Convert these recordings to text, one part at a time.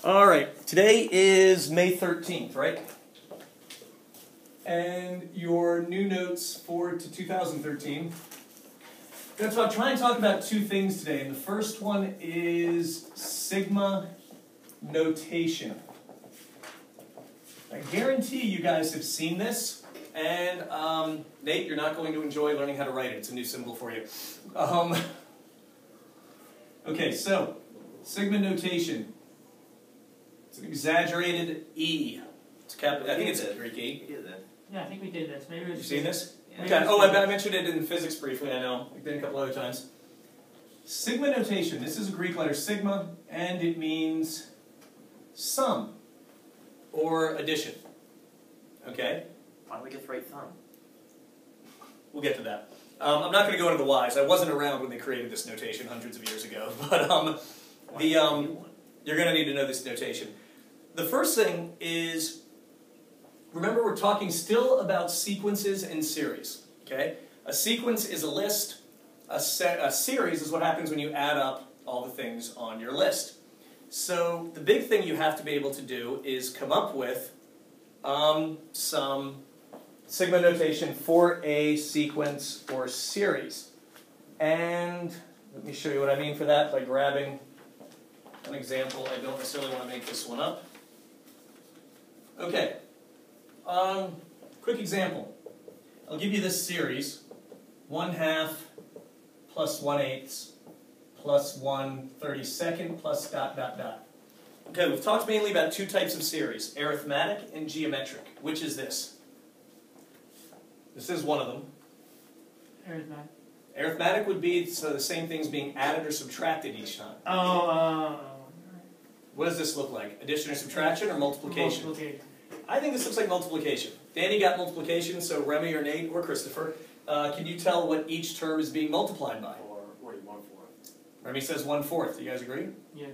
All right, today is May 13th, right? And your new notes for 2013. I'm going to try and talk about two things today. And the first one is sigma notation. I guarantee you guys have seen this. And Nate, you're not going to enjoy learning how to write it. It's a new symbol for you. Okay, so sigma notation. It's an exaggerated E. It's I think it's a Greek E. Yeah, I think we did this. Maybe Have you seen this? Yeah. Okay. Oh, I mentioned it in physics briefly, I know. I've been a couple other times. Sigma notation. This is a Greek letter sigma, and it means sum or addition. Okay? Why don't we get the right thumb? We'll get to that. I'm not going to go into the whys. I wasn't around when they created this notation hundreds of years ago, but you're going to need to know this notation. The first thing is, remember we're talking still about sequences and series. Okay? A sequence is a list. A series is what happens when you add up all the things on your list. So the big thing you have to be able to do is come up with some sigma notation for a sequence or series. And let me show you what I mean for that by grabbing an example. I don't necessarily want to make this one up. Okay. Quick example. I'll give you this series. 1/2 plus 1/8 plus 1/32 plus ... Okay, we've talked mainly about two types of series, arithmetic and geometric. Which is this? This is one of them. Arithmetic. Arithmetic would be the same things being added or subtracted each time. What does this look like? Addition or subtraction or multiplication? Multiplication. I think this looks like multiplication. Danny got multiplication, so Remy or Nate or Christopher, can you tell what each term is being multiplied by? Or 1/4. Remy says 1/4. Do you guys agree? Yes.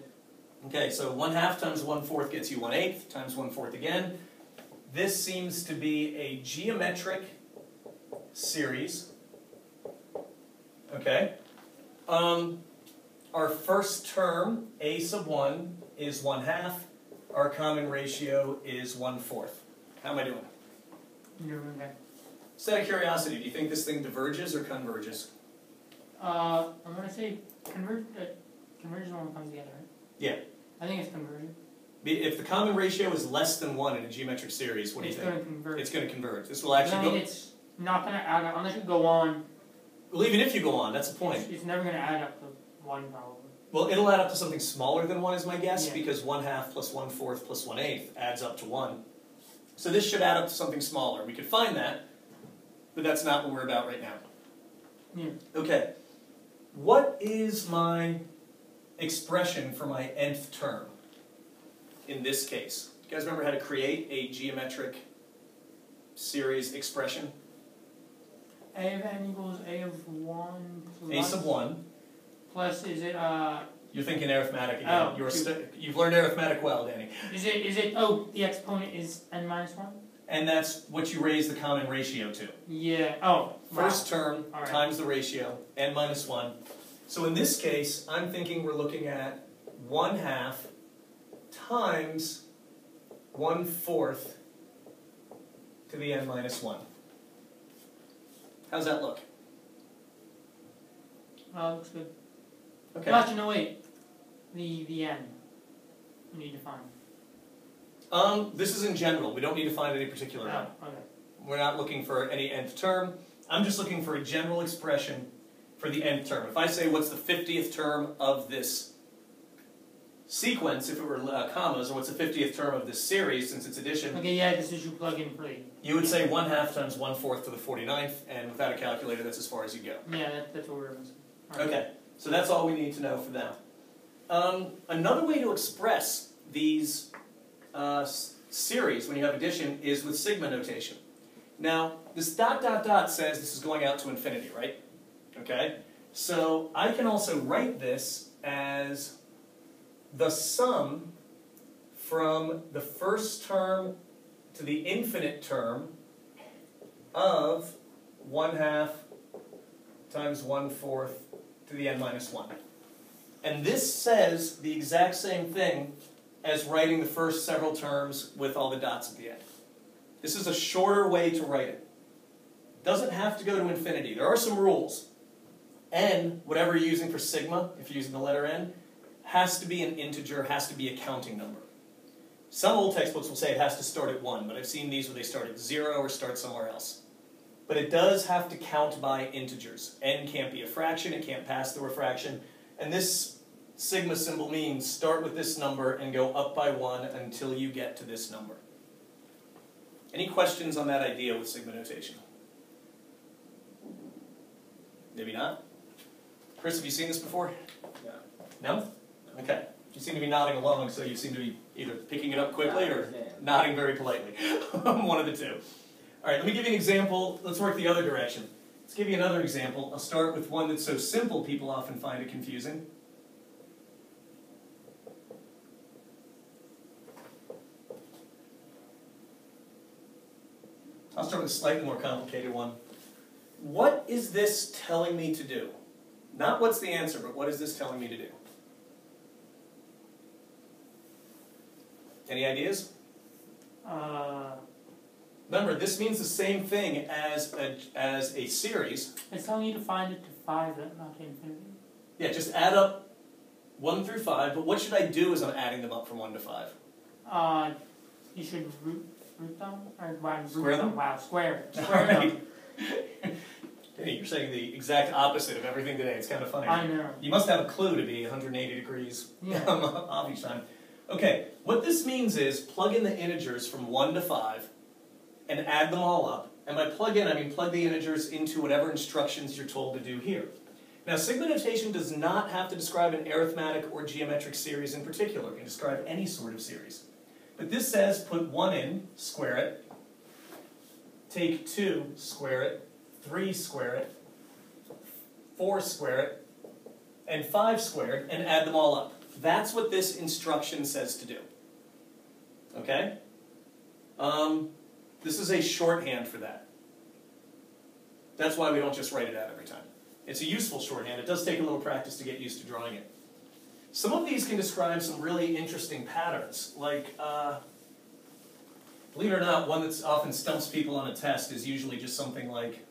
Okay, so 1/2 times 1/4 gets you 1/8 times 1/4 again. This seems to be a geometric series. Okay. Our first term, a sub 1, is 1/2. Our common ratio is 1/4. How am I doing? You're okay. Just out of curiosity, do you think this thing diverges or converges? I'm going to say conversion when it comes together, right? Yeah. I think it's conversion. If the common ratio is less than 1 in a geometric series, what do you think? It's going to converge. It's going to converge. This will actually go... It's not going to add up, unless you go on. Well, even if you go on, that's the point. It's never going to add up to 1 probably. Well, it'll add up to something smaller than 1 is my guess, Yeah. because 1/2 plus 1/4 plus 1/8 adds up to 1. So this should add up to something smaller. We could find that, but that's not what we're about right now. Yeah. Okay. What is my expression for my nth term in this case? You guys remember how to create a geometric series expression? A of n equals a of 1 plus... A sub 1. Plus, is it, You're thinking arithmetic again. Oh, You've learned arithmetic well, Danny. the exponent is n minus 1? And that's what you raise the common ratio to. Yeah, oh, First term All right. times the ratio, n minus 1. So in this case, I'm thinking we're looking at 1/2 times 1/4 to the n minus 1. How's that look? looks good. Okay. Actually, no, wait. The n. We need to find. This is in general. We don't need to find any particular n. Oh, okay. We're not looking for any nth term. I'm just looking for a general expression for the nth term. If I say what's the 50th term of this sequence, if it were commas, or what's the 50th term of this series, since it's addition, Okay, yeah, this is you plug in for the... you would say 1/2 times 1/4 to the 49th, and without a calculator, that's as far as you go. Yeah, that's what we're missing. Right. Okay, so that's all we need to know for now. Another way to express these series when you have addition is with sigma notation. Now, this ... says this is going out to infinity, right? Okay? So I can also write this as the sum from the first term to the infinite term of 1/2 times 1/4 to the n minus 1. And this says the exact same thing as writing the first several terms with all the dots at the end. This is a shorter way to write it. Doesn't have to go to infinity. There are some rules. N, whatever you're using for sigma, if you're using the letter N, has to be an integer, has to be a counting number. Some old textbooks will say it has to start at 1, but I've seen these where they start at 0 or start somewhere else. But it does have to count by integers. N can't be a fraction, it can't pass through a fraction. And this sigma symbol means start with this number and go up by 1 until you get to this number. Any questions on that idea with sigma notation? Maybe not? Chris, have you seen this before? Yeah. No? Okay. You seem to be nodding along, so you seem to be either picking it up quickly or nodding very politely. One of the two. All right, let me give you an example. Let's work the other direction. Let's give you another example. I'll start with one that's so simple people often find it confusing. I'll start with a slightly more complicated one. What is this telling me to do? Not what's the answer, but what is this telling me to do? Any ideas? Remember, this means the same thing as a series. It's telling you to find it to 5, not to infinity. Yeah, just add up 1 through 5, but what should I do as I'm adding them up from 1 to 5? You should root them? Or Square them? Wow, square them. Hey, you're saying the exact opposite of everything today. It's kind of funny. I know. You must have a clue to be 180 degrees off each time. Okay, what this means is plug in the integers from 1 to 5 and add them all up. And by plug in, I mean plug the integers into whatever instructions you're told to do here. Now, sigma notation does not have to describe an arithmetic or geometric series in particular. It can describe any sort of series. But this says put 1 in, square it, take 2, square it, 3 square it, 4 square it, and 5 squared, and add them all up. That's what this instruction says to do. Okay? This is a shorthand for that. That's why we don't just write it out every time. It's a useful shorthand. It does take a little practice to get used to drawing it. Some of these can describe some really interesting patterns. Like, believe it or not, one that often stumps people on a test is usually just something like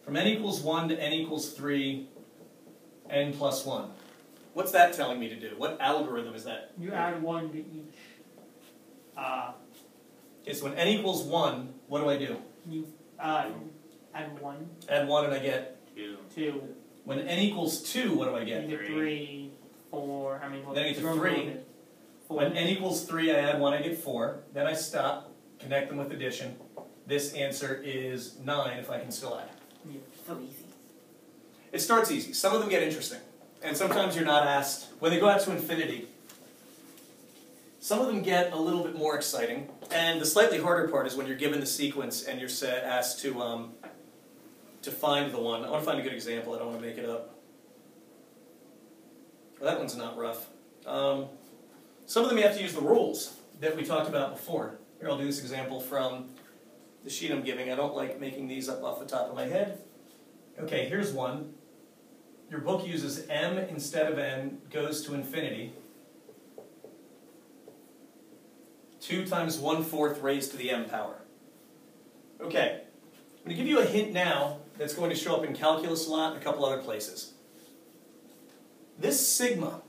from n equals 1 to n equals 3, n plus 1. What's that telling me to do? What algorithm is that? You add 1 to each. Okay, so when n equals 1, what do I do? You add 1. Add 1 and I get? 2. When n equals 2, what do I get? You get 3, 4, then I get to 3. When n equals 3, I add 1, I get 4. Then I stop, connect them with addition. This answer is 9 if I can still add. Yeah. So easy. It starts easy. Some of them get interesting. And sometimes you're not asked, when they go out to infinity, some of them get a little bit more exciting. And the slightly harder part is when you're given the sequence and you're asked to find the one. I want to find a good example. I don't want to make it up. Well, that one's not rough. Some of them you have to use the rules that we talked about before. Here, I'll do this example from the sheet I'm giving. I don't like making these up off the top of my head. Okay, here's one. Your book uses m instead of n, goes to infinity. 2 times 1/4 raised to the m power. Okay, I'm going to give you a hint now that's going to show up in calculus a lot and a couple other places. This sigma,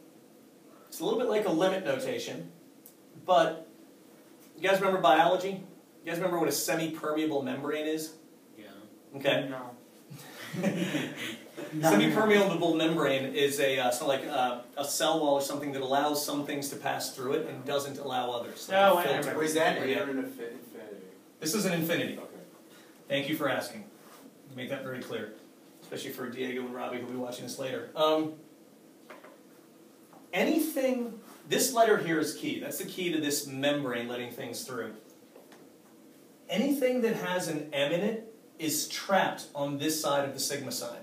it's a little bit like a limit notation, but you guys remember biology? You guys remember what a semi-permeable membrane is? Yeah. Okay. No. Semi-permeable membrane is a cell wall or something that allows some things to pass through it and doesn't allow others. No, Like a wait, filter. Was that Yeah. in infinity? This is an infinity. Okay. Thank you for asking. Make that very clear, especially for Diego and Robbie who'll be watching this later. Anything, this letter here is key. That's the key to this membrane letting things through. Anything that has an m in it is trapped on this side of the sigma sign.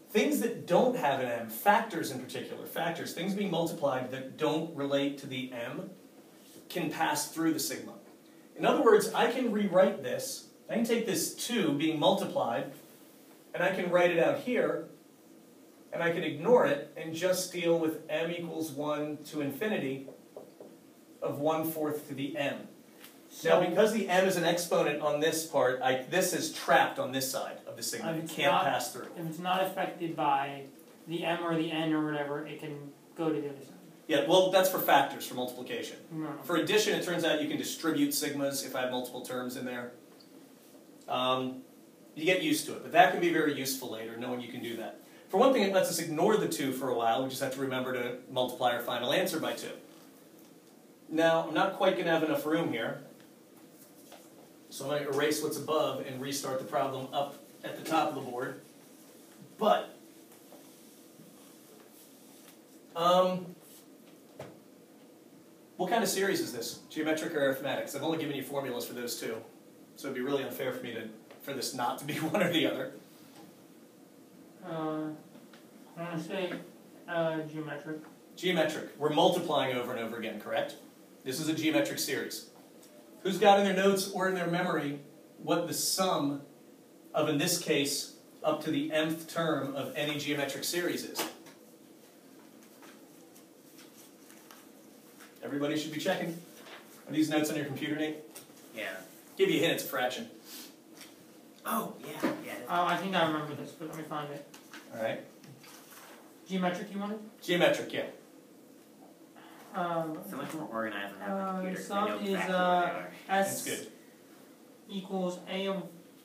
Things that don't have an m, factors in particular, factors, things being multiplied that don't relate to the m, can pass through the sigma. In other words, I can rewrite this. I can take this 2 being multiplied, and I can write it out here and I can ignore it and just deal with m equals 1 to infinity of 1/4 to the m. Now, because the m is an exponent on this part, this is trapped on this side of the sigma. It can't pass through. If it's not affected by the m or the n or whatever, it can go to the other side. Yeah, well, that's for factors, for multiplication. No. For addition, it turns out you can distribute sigmas if I have multiple terms in there. You get used to it, but that can be very useful later, knowing you can do that. For one thing, it lets us ignore the 2 for a while. We just have to remember to multiply our final answer by 2. Now, I'm not quite going to have enough room here, so I'm going to erase what's above and restart the problem up at the top of the board. But, what kind of series is this? Geometric or arithmetic? I've only given you formulas for those two, so it'd be really unfair for me for this not to be one or the other. I want to say geometric. Geometric. We're multiplying over and over again, correct? This is a geometric series. Who's got in their notes or in their memory what the sum of, in this case, up to the mth term of any geometric series is? Everybody should be checking. Are these notes on your computer, Nate? Yeah. Give you a hint, it's a fraction. Oh, yeah. Oh, I think I remember this, but let me find it. All right. Geometric, you wanted? Geometric, yeah. So much more organized on my computer. Sum I know is exactly where they are. That's S good. equals a of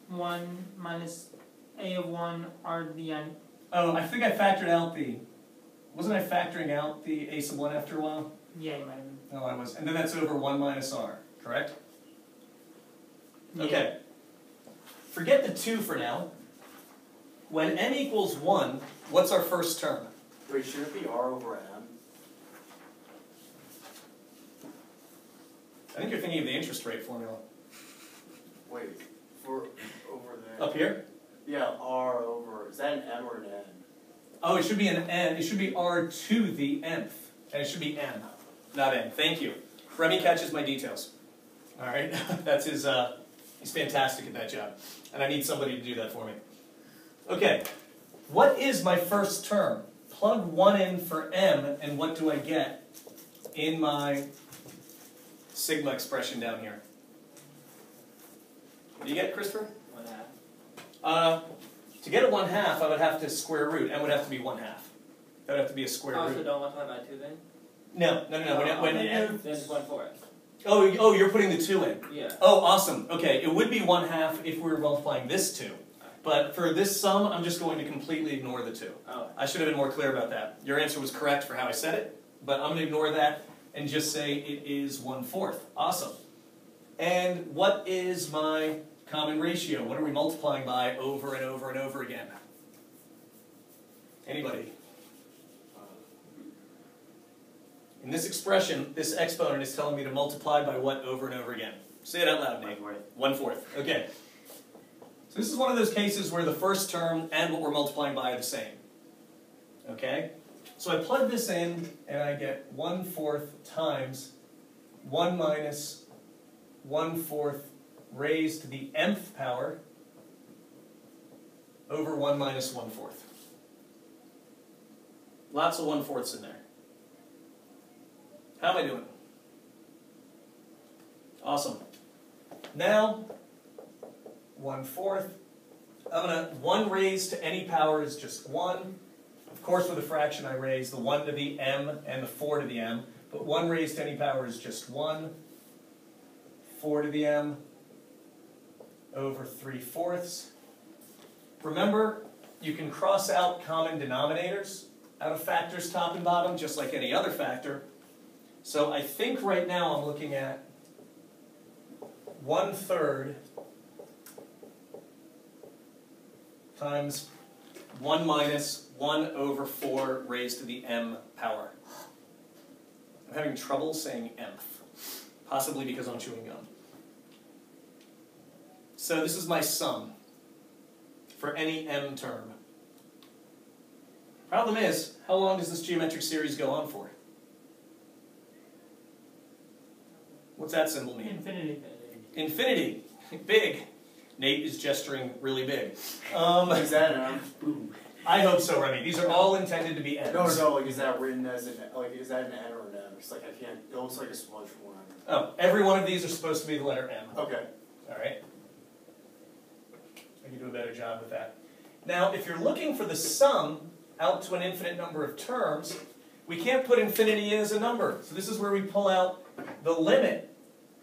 1 minus a of 1 r to the n. Oh, I think I factored out the... Wasn't I factoring out the a sub 1 after a while? Yeah, you might have been. No, I was. And then that's over 1 minus r, correct? Yeah. Okay. Forget the 2 for now. When n equals 1, what's our first term? Wait, should it be r over m? I think you're thinking of the interest rate formula. Wait, for over there. Up here? Yeah, r over. Is that an m or an n? Oh, it should be an n. It should be r to the nth. And it should be m, not n. Thank you. Remy catches my details. All right? That's his, he's fantastic at that job. And I need somebody to do that for me. Okay. What is my first term? Plug 1 in for m, and what do I get in my sigma expression down here? What do you get, Christopher? 1/2. To get a 1/2, I would have to square root. M would have to be 1/2. That would have to be a square Oh, root. so don't multiply by 2 then? No. When Then it's 1/4. oh, you're putting the 2 in. Yeah. Oh, awesome. Okay, it would be 1/2 if we were multiplying this 2. But for this sum, I'm just going to completely ignore the 2. Oh. I should have been more clear about that. Your answer was correct for how I said it, but I'm going to ignore that and just say it is 1/4. Awesome. And what is my common ratio? What are we multiplying by over and over and over again? Anybody? In this expression, this exponent is telling me to multiply by what over and over again? Say it out loud, Nate. 1/4. Okay. So this is one of those cases where the first term and what we're multiplying by are the same. Okay? So I plug this in, and I get 1/4 times 1 minus 1/4 raised to the nth power over 1 minus 1/4. Lots of 1/4s in there. How am I doing? Awesome. Now, 1/4. 1 raised to any power is just 1. Of course, with a fraction, I raise the 1 to the m and the 4 to the m. But 1 raised to any power is just 1. 4 to the m over 3/4. Remember, you can cross out common denominators out of factors top and bottom, just like any other factor. So I think right now I'm looking at 1/3 times 1 minus 1 over 4 raised to the m power. I'm having trouble saying mth, possibly because I'm chewing gum. So this is my sum for any m term. Problem is, how long does this geometric series go on for? What's that symbol mean? Infinity. Infinity. Big. Nate is gesturing really big. Is that an m? I hope so, Remy. These are all intended to be n's. No, like, is that written as an, like, is that an N or an M? It's like, I can't, it looks like a smudge from one. Oh, every one of these are supposed to be the letter M. Okay. Alright? I can do a better job with that. Now, if you're looking for the sum out to an infinite number of terms, we can't put infinity in as a number. So this is where we pull out the limit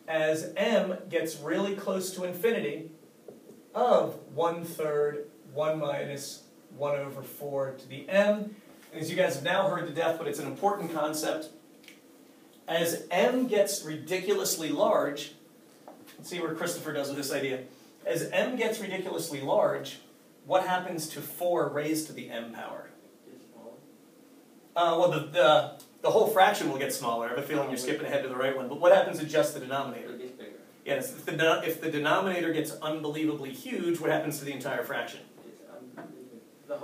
as m gets really close to infinity of 1/3, 1 minus 1 over 4 to the m. And as you guys have now heard to death, but it's an important concept, as m gets ridiculously large, let's see where Christopher does with this idea. As m gets ridiculously large, what happens to 4 raised to the m power? Well, the whole fraction will get smaller. I have a feeling you're skipping ahead to the right one. But what happens to just the denominator? It gets bigger. Yes, if the denominator gets unbelievably huge, what happens to the entire fraction? The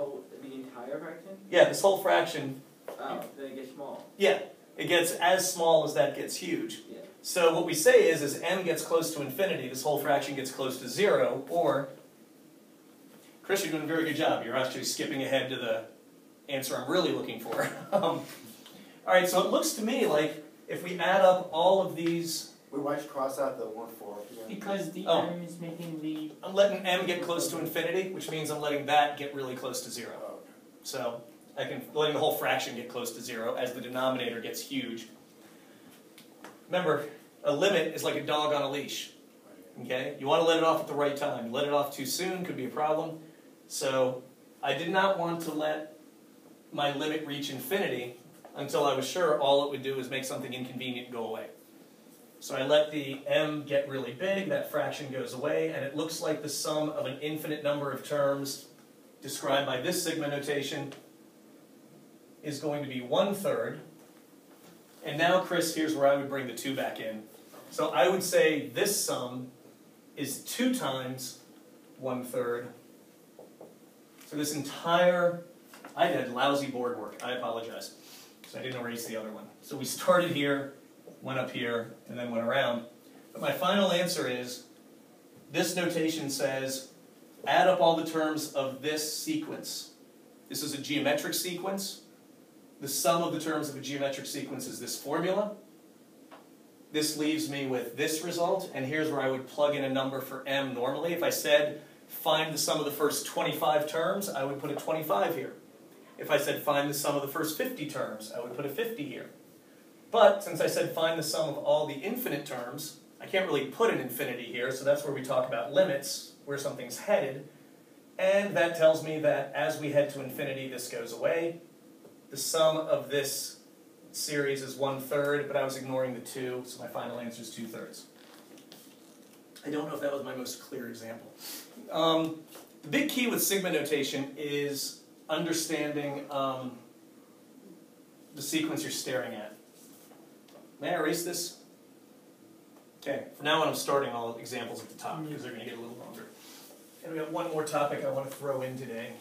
entire fraction? Yeah, this whole fraction. Oh, then it gets small. Yeah, it gets as small as that gets huge. Yeah. So what we say is, as m gets close to infinity, this whole fraction gets close to 0, or... Chris, you're doing a very good job. You're actually skipping ahead to the answer I'm really looking for. Alright, so it looks to me like if we add up all of these... Wait, why'd you cross out the 1, 4 again? Because the Oh. m is making the... I'm letting m get close to infinity, which means I'm letting that get really close to 0. Oh, okay. So letting the whole fraction get close to 0 as the denominator gets huge. Remember, a limit is like a dog on a leash. Okay? You want to let it off at the right time. You let it off too soon, could be a problem. So I did not want to let my limit reach infinity until I was sure all it would do is make something inconvenient go away. So I let the m get really big, that fraction goes away, and it looks like the sum of an infinite number of terms described by this sigma notation is going to be 1/3. And now, Chris, here's where I would bring the 2 back in. So I would say this sum is 2 times 1/3. So this entire, I did lousy board work, I apologize. So I didn't erase the other one. So we started here, went up here, and then went around. But my final answer is, this notation says, add up all the terms of this sequence. This is a geometric sequence. The sum of the terms of a geometric sequence is this formula. This leaves me with this result, and here's where I would plug in a number for m normally. If I said, find the sum of the first 25 terms, I would put a 25 here. If I said, find the sum of the first 50 terms, I would put a 50 here. But, since I said, find the sum of all the infinite terms, I can't really put an infinity here, so that's where we talk about limits, where something's headed. And that tells me that as we head to infinity, this goes away. The sum of this series is 1/3, but I was ignoring the 2, so my final answer is 2/3. I don't know if that was my most clear example. The big key with sigma notation is understanding the sequence you're staring at. May I erase this? Okay, from now on I'm starting all examples at the top, because they're going to get a little longer. And we have one more topic I want to throw in today.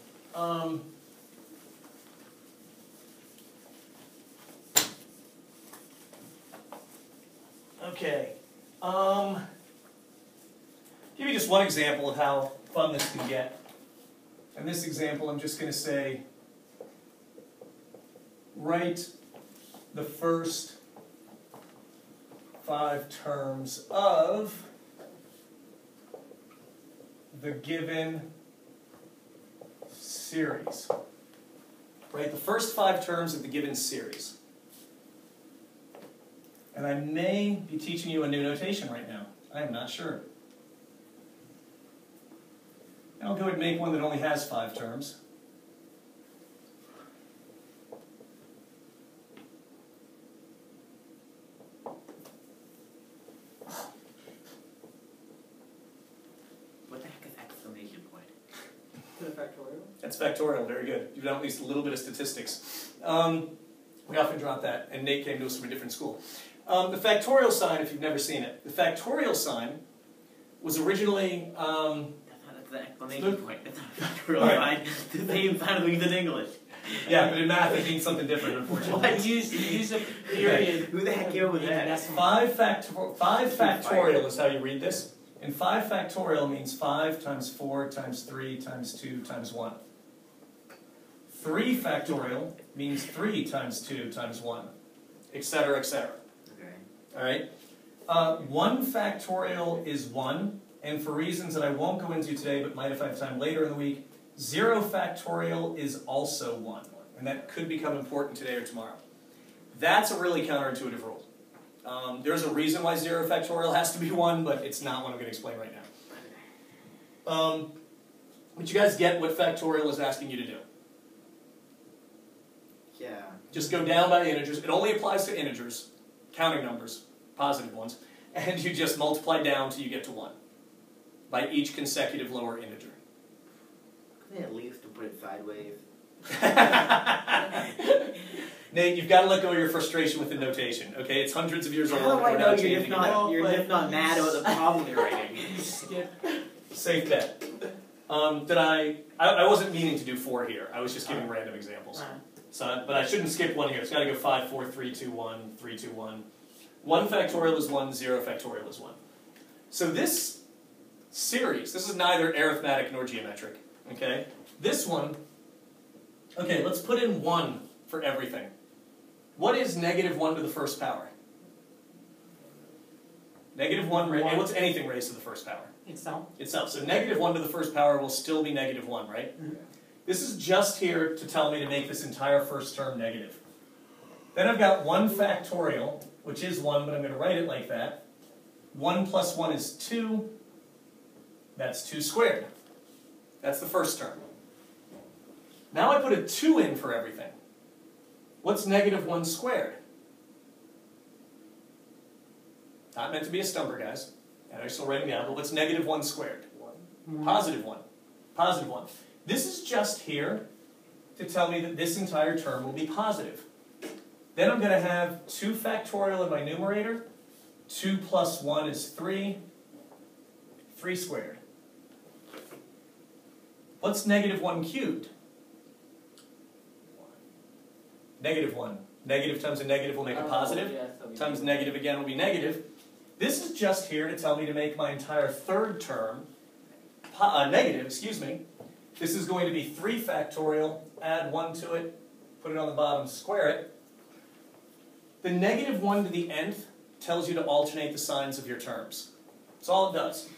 Okay. Give you just one example of how fun this can get. In this example, I'm just going to say, write the first 5 terms of the given series. Write the first 5 terms of the given series. And I may be teaching you a new notation right now. I am not sure. And I'll go ahead and make one that only has 5 terms. What the heck is exclamation point? Is it factorial? That's factorial, very good. You've done at least a little bit of statistics. We often drop that, and Nate came to us from a different school. The factorial sign, if you've never seen it, the factorial sign was originally... That's the exclamation point. It's not a factorial Right. sign. The same sign we use in English. Yeah, but in math it means something different, unfortunately. Use a period. Who the heck came with that? 5 factorial is how you read this. And 5 factorial means 5 times 4 times 3 times 2 times 1. 3 factorial means 3 times 2 times 1, etc., etc. Okay. All right? 1 factorial is 1, and for reasons that I won't go into today, but might if I have time later in the week, 0 factorial is also 1, and that could become important today or tomorrow. That's a really counterintuitive rule. There's a reason why 0 factorial has to be 1, but it's not what I'm going to explain right now. But you guys get what factorial is asking you to do. Yeah. Just go down by integers. It only applies to integers, counting numbers, positive ones, and you just multiply down till you get to 1 by each consecutive lower integer. Couldn't they at least put it sideways? Nate, you've got to let go of your frustration with the notation, okay? It's hundreds of years old. How do I we're know not you're changing just it. not, you're just not mad about the problem you're writing? Safe bet. I wasn't meaning to do 4 here. I was just giving random examples. So, but I shouldn't skip 1 here. It's got to go 5, 4, 3, 2, 1, 3, 2, 1. 1 factorial is 1, 0 factorial is 1. So this series, this is neither arithmetic nor geometric, okay? This one, okay, let's put in 1 for everything. What is negative 1 to the first power? Negative 1, and what's anything raised to the first power? Itself. Itself. So negative 1 to the first power will still be negative 1, right? Mm-hmm. This is just here to tell me to make this entire first term negative. Then I've got 1 factorial, which is 1, but I'm going to write it like that. 1 plus 1 is 2. That's 2 squared. That's the first term. Now I put a 2 in for everything. What's negative 1 squared? Not meant to be a stumper, guys. And I'm still writing down, but what's negative 1 squared? 1. Positive 1. Positive 1. This is just here to tell me that this entire term will be positive. Then I'm going to have 2 factorial in my numerator. 2 plus 1 is 3. 3 squared. What's negative 1 cubed? Negative 1. Negative times a negative will make a positive. Times negative again will be negative. This is just here to tell me to make my entire third term negative, excuse me. This is going to be 3 factorial, add 1 to it, put it on the bottom, square it. The negative 1 to the nth tells you to alternate the signs of your terms. That's all it does.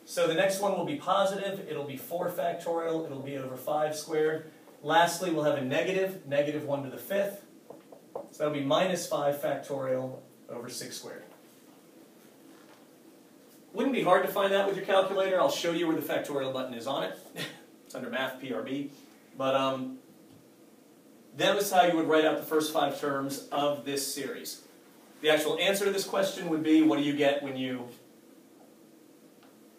So the next one will be positive, it'll be 4 factorial, it'll be over 5 squared. Lastly, we'll have a negative, negative 1 to the 5th. So that'll be minus 5 factorial over 6 squared. Wouldn't be hard to find that with your calculator. I'll show you where the factorial button is on it. It's under Math, PRB. But that was how you would write out the first 5 terms of this series. The actual answer to this question would be, what do you get when you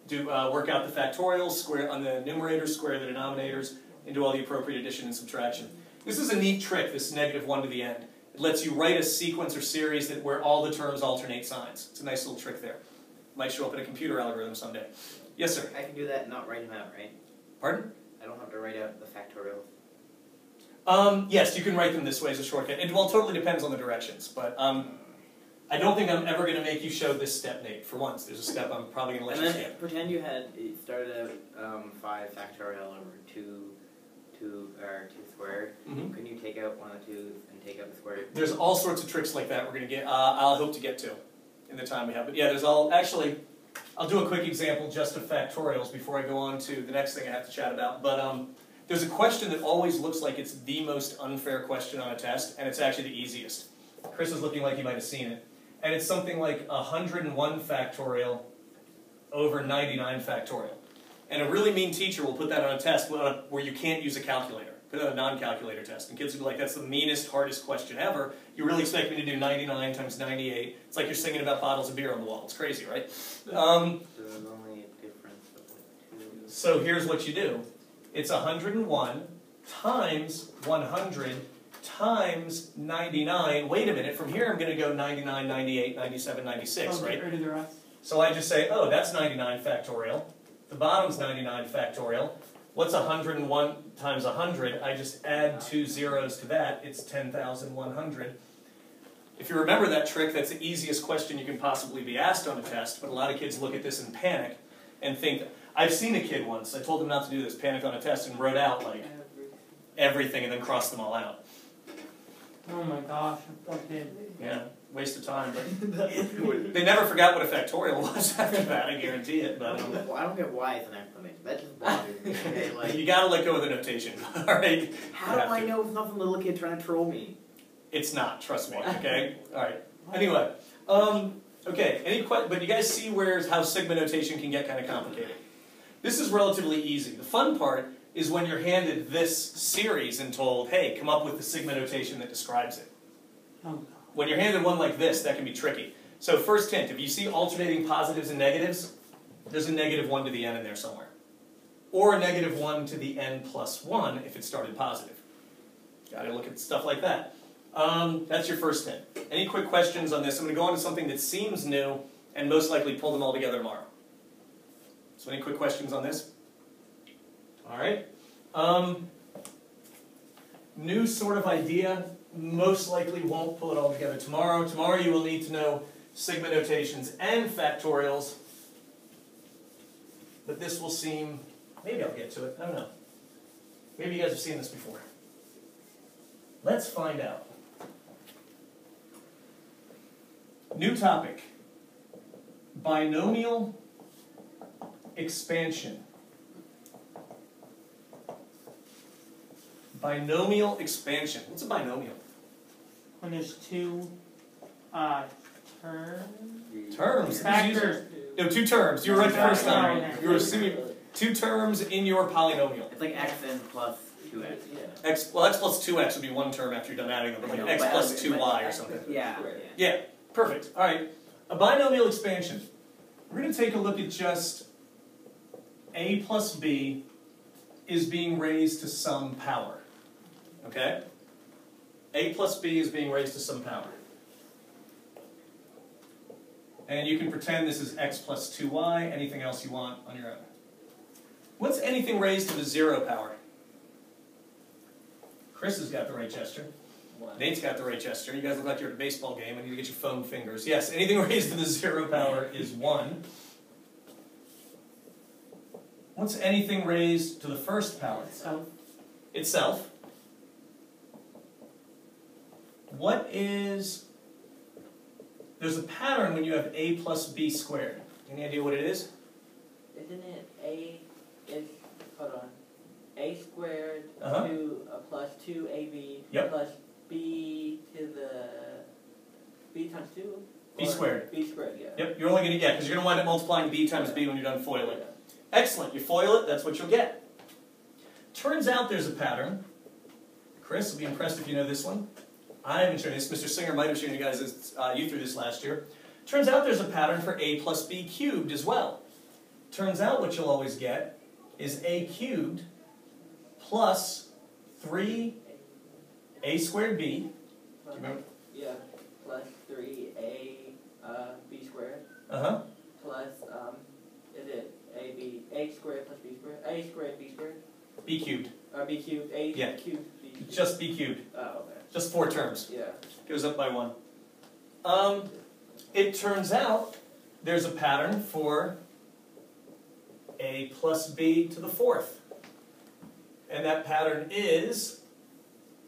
do work out the factorials, square on the numerators, square the denominators, and do all the appropriate addition and subtraction. This is a neat trick, this negative 1 to the end. It lets you write a sequence or series where all the terms alternate signs. It's a nice little trick there. Might show up in a computer algorithm someday. Yes, sir? I can do that and not write them out, right? Pardon? I don't have to write out the factorials. Yes, you can write them this way as a shortcut. It totally depends on the directions, but I don't think I'm ever going to make you show this step, Nate. For once, there's a step I'm probably going to let And you then skip. pretend you started out 5 factorial over 2 squared. Mm-hmm. Couldn't you take out one of the 2's and take out the square? There's all sorts of tricks like that we're going to get. I'll hope to get to in the time we have. But yeah, actually, I'll do a quick example just of factorials before I go on to the next thing I have to chat about. But there's a question that always looks like it's the most unfair question on a test, and it's actually the easiest. Chris is looking like he might have seen it. And it's something like 101 factorial over 99 factorial. And a really mean teacher will put that on a test where you can't use a calculator. Put it on a non-calculator test. And kids will be like, that's the meanest, hardest question ever. You really expect me to do 99 times 98. It's like you're singing about bottles of beer on the wall. It's crazy, right? So there's only a difference of like 2. So here's what you do. It's 101 times 100 times 99. Wait a minute. From here I'm going to go 99, 98, 97, 96, right? Get rid of the rest. So I just say, oh, that's 99 factorial. The bottom's 99 factorial. What's 101 times 100? I just add 2 zeros to that. It's 10,100. If you remember that trick, that's the easiest question you can possibly be asked on a test, but a lot of kids look at this and panic and think, I've seen a kid once, I told him not to do this, panicked on a test and wrote out like everything and then cross them all out. Oh my gosh, poor kid. Yeah, waste of time. But they never forgot what a factorial was after that, I guarantee it. But Well, I don't get why it's an exclamation. That just bothers me. Okay? Like, you gotta let go of the notation, all right? how do I know if not some little kid trying to troll me? It's not, trust me, okay? All right, anyway. Okay, but you guys see how sigma notation can get kind of complicated. This is relatively easy. The fun part is when you're handed this series and told, hey, come up with the sigma notation that describes it. Oh. When you're handed one like this, that can be tricky. So first hint, if you see alternating positives and negatives, there's a -1 to the n in there somewhere. Or a -1 to the n plus 1 if it started positive. Got to look at stuff like that. That's your first hint. Any quick questions on this? I'm going to go on to something that seems new and most likely pull them all together tomorrow. So any quick questions on this? All right. New sort of idea. Most likely won't pull it all together tomorrow. Tomorrow you will need to know sigma notations and factorials. But this will seem, maybe I'll get to it, I don't know. Maybe you guys have seen this before. Let's find out. New topic. Binomial expansion. Binomial expansion. What's a binomial? When there's two terms. Terms. Factors. No, two terms. You were right the first time. Okay. You were assuming two terms in your polynomial. It's like xn plus 2x. X plus 2x would be one term after you're done adding them, but like x plus 2y or something. Yeah. Yeah, perfect. All right. A binomial expansion. We're going to take a look at just a plus b is being raised to some power. Okay? A plus b is being raised to some power. And you can pretend this is x plus 2y, anything else you want on your own. What's anything raised to the 0 power? Chris has got the right gesture. Nate's got the right gesture. You guys look like you're at a baseball game. I need to get your foam fingers. Yes, anything raised to the 0 power is 1. What's anything raised to the first power? Itself. What is... There's a pattern when you have a plus b squared. Any idea what it is? Isn't it a is, hold on, a squared Uh-huh. to plus 2ab Yep. plus b to the b times 2? B squared. B squared, yeah. Yep, you're only going to, because you're going to wind up multiplying b times b when you're done foiling. Excellent, you foil it, that's what you'll get. Turns out there's a pattern. Chris will be impressed if you know this one. I haven't shown this. Mr. Singer might have shown you guys this, you through this last year. Turns out there's a pattern for a plus b cubed as well. Turns out what you'll always get is a cubed plus 3a squared b. Do you remember? Yeah, plus 3a b squared Uh-huh. plus, is it a squared plus b squared? A squared b squared? B cubed. Or b cubed, a Yeah. cubed b cubed. Just b cubed. Oh, okay. Just 4 terms. Yeah. Goes up by 1. It turns out there's a pattern for a plus b to the 4th. And that pattern is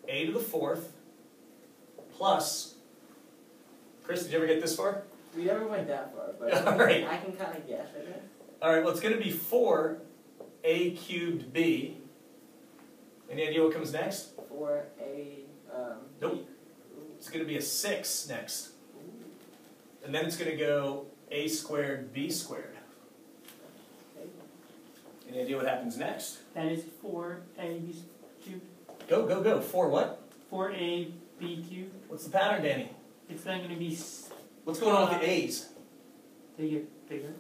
a to the 4th plus... Chris, did you ever get this far? We never went that far, but All right. I can kind of guess, I guess. All right, well, it's going to be 4a cubed b. Any idea what comes next? 4a, Nope. It's going to be a 6 next. And then it's going to go a squared b squared. Any idea what happens next? That is 4ab cubed. Go, go, go. 4 what? 4ab cubed. What's the pattern, Danny? It's not going to be. What's going on with the a's? They get bigger.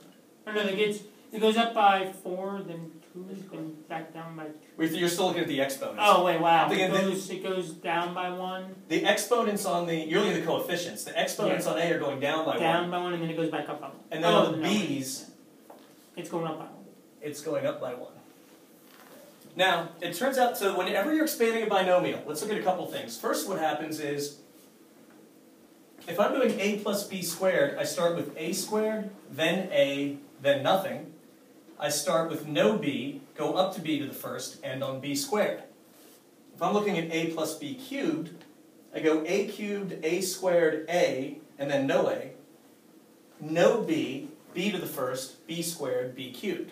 Oh no, it goes up by 4, then 2, then back down by 2. You're still looking at the exponents. Oh wait, wow. Thinking It goes down by 1. The exponents on the, you're looking at the coefficients. The exponents on a are going down by 1. Down by 1, and then it goes back up by 1. And then on the b's, it's going up by 1. it's going up by 1. Now, it turns out, so whenever you're expanding a binomial, let's look at a couple things. First, what happens is, if I'm doing a plus b squared, I start with a squared, then a, then nothing. I start with no b, go up to b to the first, end on b squared. If I'm looking at a plus b cubed, I go a cubed, a squared, a, and then no a. No b, b to the first, b squared, b cubed.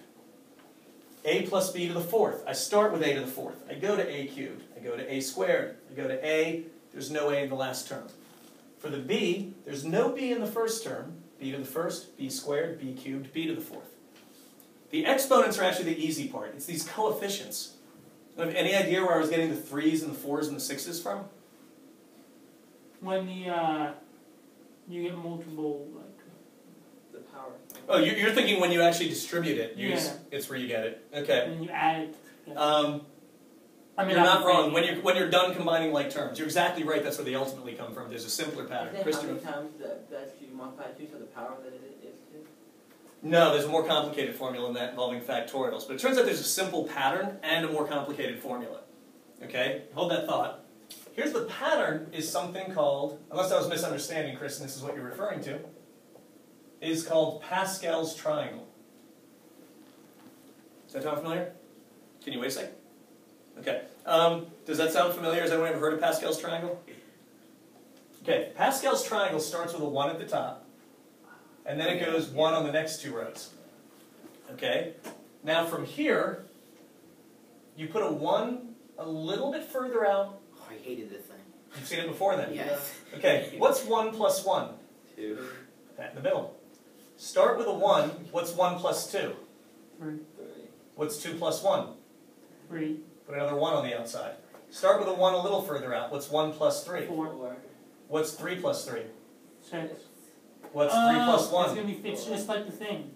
A plus b to the fourth. I start with a to the fourth. I go to a cubed. I go to a squared. I go to a. There's no a in the last term. For the b, there's no b in the first term. B to the first, b squared, b cubed, b to the fourth. The exponents are actually the easy part. It's these coefficients. Do you have any idea where I was getting the 3's and the 4's and the 6's from? When the you get multiple like The power. Oh, you're thinking when you actually distribute it, Yeah. it's where you get it. Okay. and you add it. Yeah. I mean, You're not I'm wrong. afraid- When you're done combining like terms, you're exactly right. That's where they ultimately come from. There's a simpler pattern. Is it how Christopher? many times that you multiply 2 to the power that it is 2? No, there's a more complicated formula in that involving factorials. But it turns out there's a simple pattern and a more complicated formula. Okay? Hold that thought. Here's the pattern is something called, unless I was misunderstanding, Chris, and this is what you're referring to, is called Pascal's triangle. Does that sound familiar? Can you wait a second? Okay. Does that sound familiar? Has anyone ever heard of Pascal's triangle? Okay. Pascal's triangle starts with a 1 at the top, and then it goes 1 on the next 2 rows. Okay? Now from here, you put a 1 a little bit further out. Oh, I hated this thing. You've seen it before then? Yes. Okay. What's 1 plus 1? 2. That in the middle. Start with a 1. What's 1 plus 2? 3, 3. What's 2 plus 1? 3, Put another 1 on the outside. Start with a 1 a little further out. What's 1 plus 3? 4, 4. What's 3 plus 3? 6. What's 3 plus It's 1? gonna be fixed just like the thing.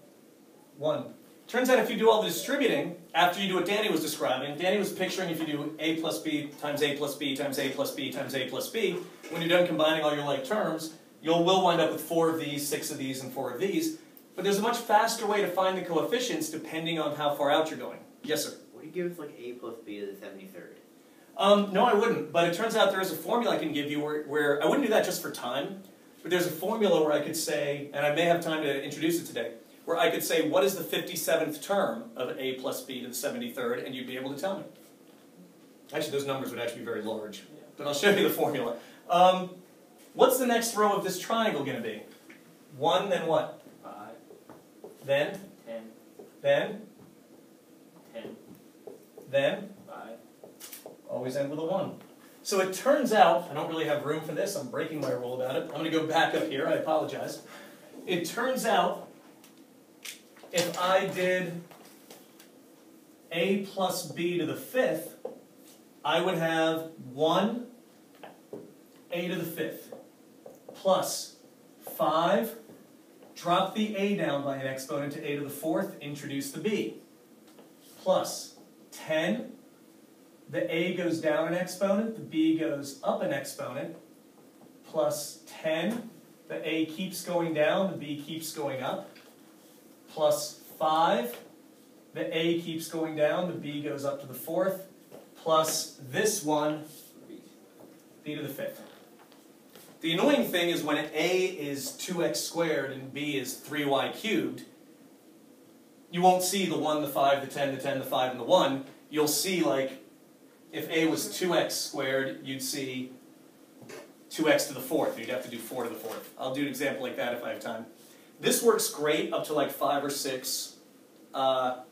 1. Turns out if you do all the distributing, after you do what Danny was describing, Danny was picturing if you do a plus b times a plus b times a plus b times a plus b, when you're done combining all your like terms, you will wind up with 4 of these, 6 of these, and 4 of these. But there's a much faster way to find the coefficients depending on how far out you're going. Yes, sir? Would you give us like a plus b to the 73rd? No, I wouldn't. But it turns out there is a formula I can give you where I wouldn't do that just for time, but there's a formula where I could say, and I may have time to introduce it today, where I could say, what is the 57th term of a plus b to the 73rd, and you'd be able to tell me. Actually, those numbers would actually be very large, but I'll show you the formula. What's the next row of this triangle going to be? 1, then what? 5. Then? 10. Then? 10. Then? 5. Always end with a 1. So it turns out, I don't really have room for this, I'm breaking my rule about it. I'm going to go back up here, I apologize. It turns out, if I did a plus b to the 5th, I would have 1 a to the 5th plus 5, drop the a down by an exponent to a to the 4th, introduce the b, plus 10, the a goes down an exponent, the b goes up an exponent, plus 10, the a keeps going down, the b keeps going up, plus 5, the a keeps going down, the b goes up to the 4th, plus this one, b to the 5th. The annoying thing is when a is 2x squared and b is 3y cubed, you won't see the 1, the 5, the 10, the 10, the 5, and the 1. You'll see, like, if a was 2x squared, you'd see 2x to the 4th. You'd have to do 4 to the 4th. I'll do an example like that if I have time. This works great up to like 5 or 6. Up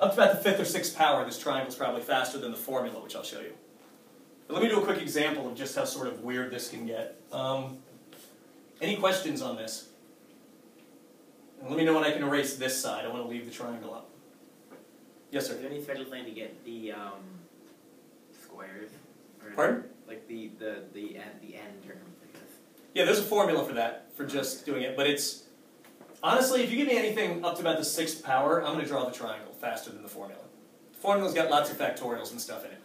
to about the 5th or 6th power, this triangle is probably faster than the formula, which I'll show you. But let me do a quick example of just how sort of weird this can get. Any questions on this? And let me know when I can erase this side. I want to leave the triangle up. Yes, sir? Is there any special thing to get the squares? Or Pardon? Like the end terms, I guess. Yeah, there's a formula for that, for just doing it. But it's, honestly, if you give me anything up to about the 6th power, I'm going to draw the triangle faster than the formula. The formula's got lots of factorials and stuff in it.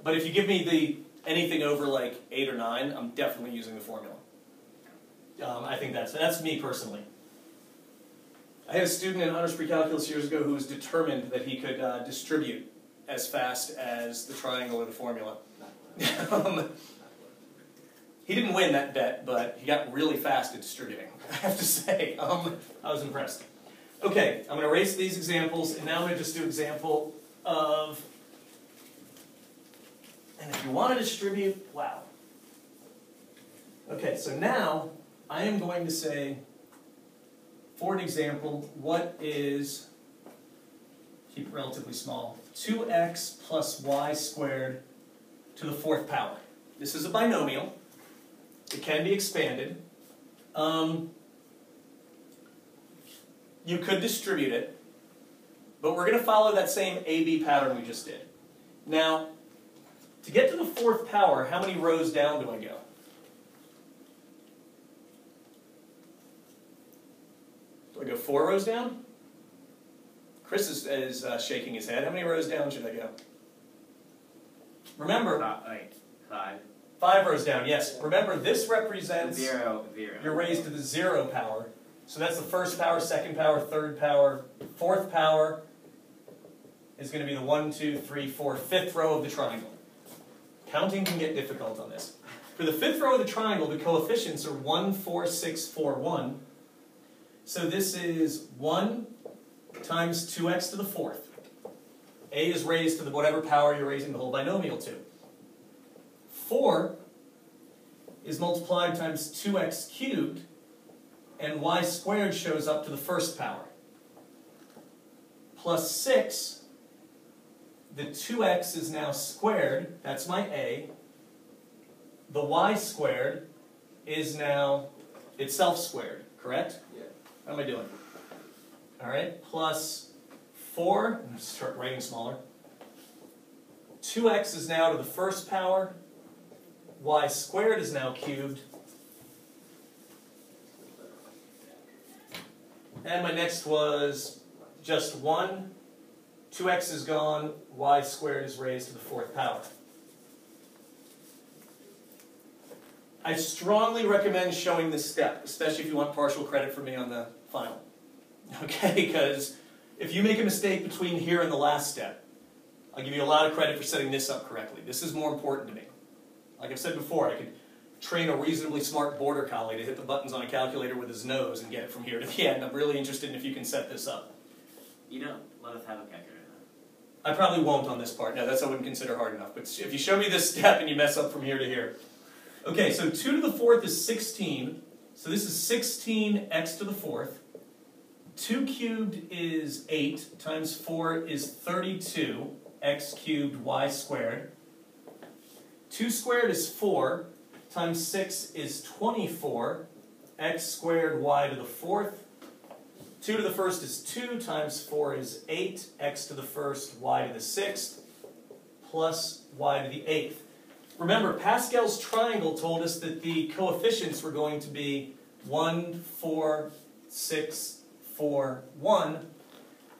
But if you give me anything over like 8 or 9, I'm definitely using the formula. I think that's me personally. I had a student in honors precalculus years ago who was determined that he could distribute as fast as the triangle or the formula. He didn't win that bet, but he got really fast at distributing, I have to say. I was impressed. Okay, I'm going to erase these examples, and now I'm going to just do an example of And if you want to distribute, wow. Okay, so now I am going to say, for an example, what is, keep it relatively small, 2x plus y squared to the 4th power. This is a binomial. It can be expanded. You could distribute it, but we're going to follow that same AB pattern we just did. Now, to get to the 4th power, how many rows down do I go? Do I go 4 rows down? Chris is shaking his head. How many rows down should I go? Remember, 5. 5 rows down, yes. Remember, this represents 0. you're raised to the 0 power. So that's the 1st power, 2nd power, 3rd power. 4th power is going to be the 1, 2, 3, 4, 5th row of the triangle. Counting can get difficult on this. For the 5th row of the triangle, the coefficients are 1, 4, 6, 4, 1. So this is 1 times 2x to the 4th. A is raised to the whatever power you're raising the whole binomial to. 4 is multiplied times 2x cubed, and y squared shows up to the 1st power. Plus 6, the 2x is now squared, that's my a. The y squared is now itself squared, correct? Yeah. How am I doing? All right, plus 4, I'm going to start writing smaller. 2x is now to the 1st power. Y squared is now cubed. And my next was just 1. 2x is gone. Y squared is raised to the 4th power. I strongly recommend showing this step, especially if you want partial credit from me on the final. Okay, because if you make a mistake between here and the last step, I'll give you a lot of credit for setting this up correctly. This is more important to me. Like I've said before, I could train a reasonably smart border collie to hit the buttons on a calculator with his nose and get it from here to the end. I'm really interested in if you can set this up. You don't let us have a calculator. I probably won't on this part. No, that's I wouldn't consider hard enough. But if you show me this step and you mess up from here to here. Okay, so 2 to the 4th is 16. So this is 16x to the 4th. 2 cubed is 8 times 4 is 32. X cubed y squared. 2 squared is 4 times 6 is 24. X squared y to the 4th. 2 to the 1st is 2 times 4 is 8. X to the 1st, y to the 6th, plus y to the 8th. Remember, Pascal's triangle told us that the coefficients were going to be 1, 4, 6, 4, 1.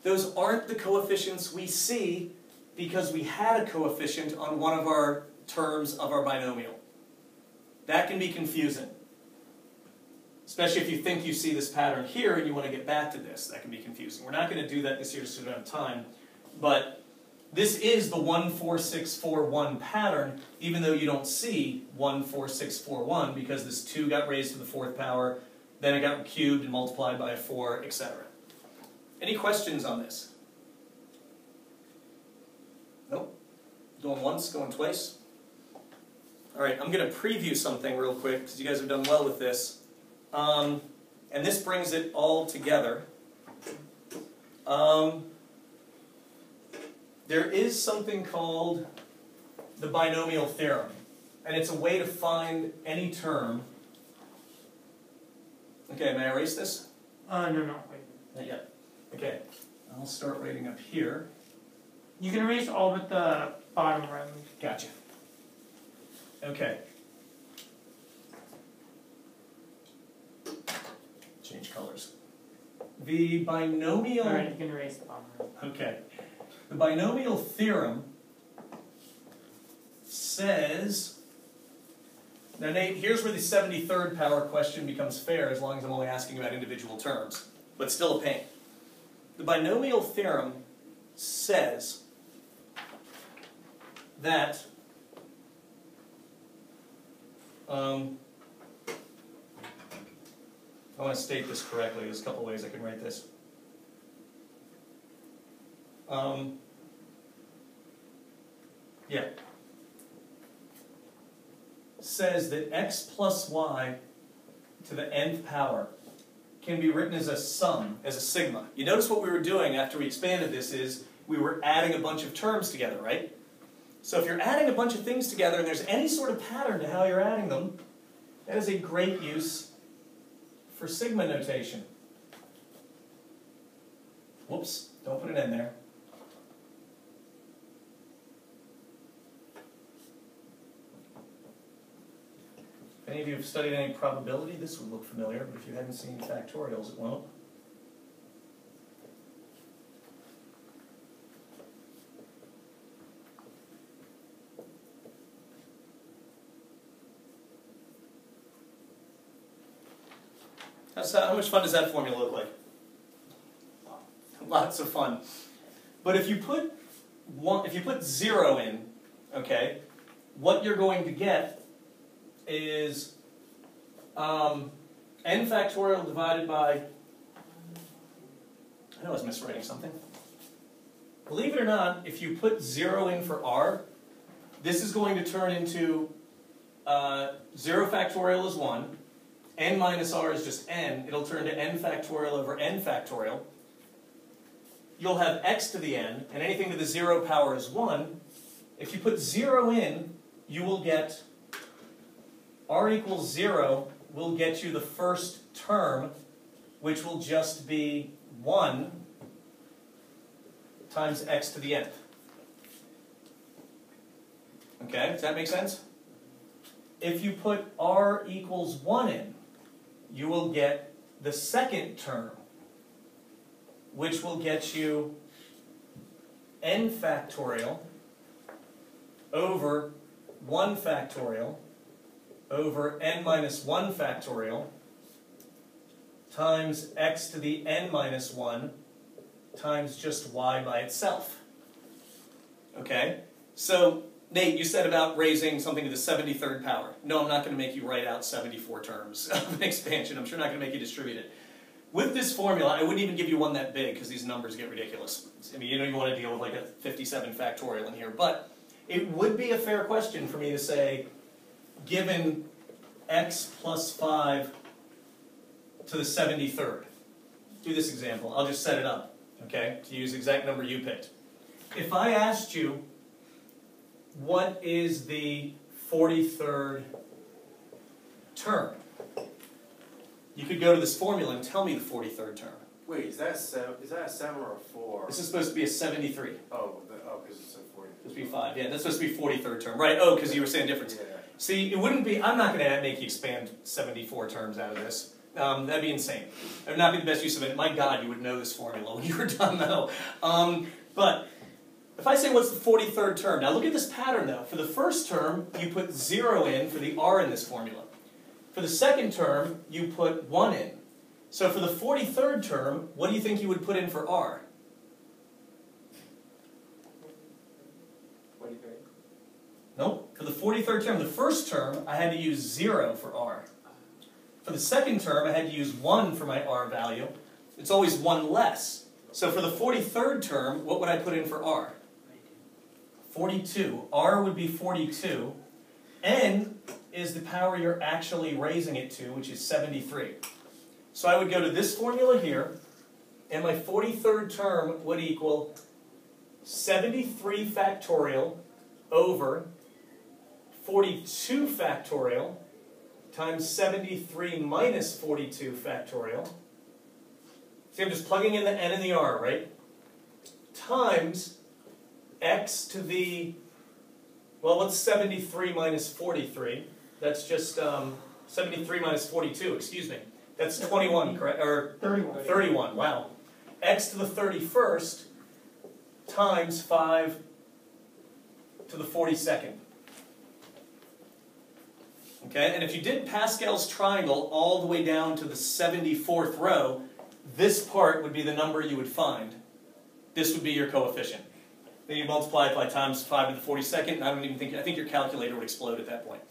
Those aren't the coefficients we see because we had a coefficient on one of our terms of our binomial. That can be confusing. Especially if you think you see this pattern here and you want to get back to this. That can be confusing. We're not going to do that this year just so we don't have time. But this is the 1, 4, 6, 4, 1 pattern, even though you don't see 1, 4, 6, 4, 1, because this 2 got raised to the 4th power, then it got cubed and multiplied by a 4, etc. Any questions on this? Nope. Going once, going twice? All right, I'm going to preview something real quick, because you guys have done well with this. And this brings it all together. There is something called the binomial theorem, and it's a way to find any term. Okay, may I erase this? No, wait. Not yet. Okay, I'll start writing up here. You can erase all but the bottom row. Gotcha. Okay. Change colors. The binomial... Alright, you can erase the bottom row. Okay. The binomial theorem says... Now, Nate, here's where the 73rd power question becomes fair, as long as I'm only asking about individual terms, but still a pain. The binomial theorem says that I want to state this correctly. There's a couple ways I can write this. Yeah. says that x plus y to the nth power can be written as a sum, as a sigma. You notice what we were doing after we expanded this is we were adding a bunch of terms together, right? So if you're adding a bunch of things together and there's any sort of pattern to how you're adding them, that is a great use for sigma notation. Whoops, don't put an N there. If any of you have studied any probability, this would look familiar, but if you haven't seen factorials, it won't. How much fun does that formula look like? Lots of fun. But if you put 0 in, okay, what you're going to get is n factorial divided by, I know I was miswriting something. Believe it or not, if you put 0 in for r, this is going to turn into 0 factorial is 1, n minus r is just n, it'll turn to n factorial over n factorial. You'll have x to the n, and anything to the 0 power is 1. If you put 0 in, you will get r equals 0 will get you the first term, which will just be 1 times x to the nth. Okay, does that make sense? If you put r equals 1 in, you will get the second term, which will get you n factorial over 1 factorial over n minus 1 factorial times x to the n minus 1 times just y by itself. Okay? So, Nate, you said about raising something to the 73rd power. No, I'm not going to make you write out 74 terms of an expansion. I'm sure not going to make you distribute it. With this formula, I wouldn't even give you one that big because these numbers get ridiculous. I mean, you don't even want to deal with like a 57 factorial in here. But it would be a fair question for me to say, given x plus 5 to the 73rd. Do this example. I'll just set it up, okay, to use the exact number you picked. If I asked you, what is the 43rd term? You could go to this formula and tell me the 43rd term. Wait, is that a 7 or a 4? This is supposed to be a 73. Oh, because it's a 40. Supposed to be 5. Yeah, that's supposed to be 43rd term. Right, oh, because you were saying difference. Yeah. See, it wouldn't be, I'm not going to make you expand 74 terms out of this. That'd be insane. It would not be the best use of it. My God, you would know this formula when you were done, though. But if I say what's the 43rd term, now look at this pattern, though. For the first term, you put 0 in for the r in this formula. For the second term, you put 1 in. So for the 43rd term, what do you think you would put in for r? 43. Nope. For the 43rd term, the first term, I had to use 0 for r. For the second term, I had to use 1 for my r value. It's always 1 less. So for the 43rd term, what would I put in for r? 42. R would be 42. N is the power you're actually raising it to, which is 73. So I would go to this formula here, and my 43rd term would equal 73 factorial over 42 factorial times 73 minus 42 factorial. See, I'm just plugging in the n and the r, right? Times x to the, well, what's 73 minus 43? That's just 73 minus 42, excuse me. That's 21, correct? Or 31. 31, wow. X to the 31st times 5 to the 42nd. Okay, and if you did Pascal's triangle all the way down to the 74th row, this part would be the number you would find. This would be your coefficient. Then you multiply it by times 5 to the 42nd, and I think your calculator would explode at that point.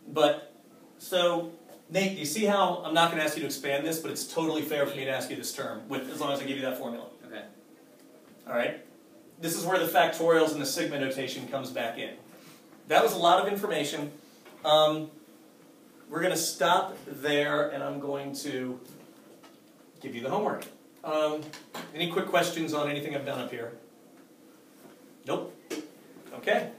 But, so, Nate, do you see how I'm not going to ask you to expand this, but it's totally fair for me to ask you this term, as long as I give you that formula. Okay. Alright? This is where the factorials and the sigma notation comes back in. That was a lot of information. we're going to stop there, and I'm going to give you the homework. Any quick questions on anything I've done up here? Nope. Okay.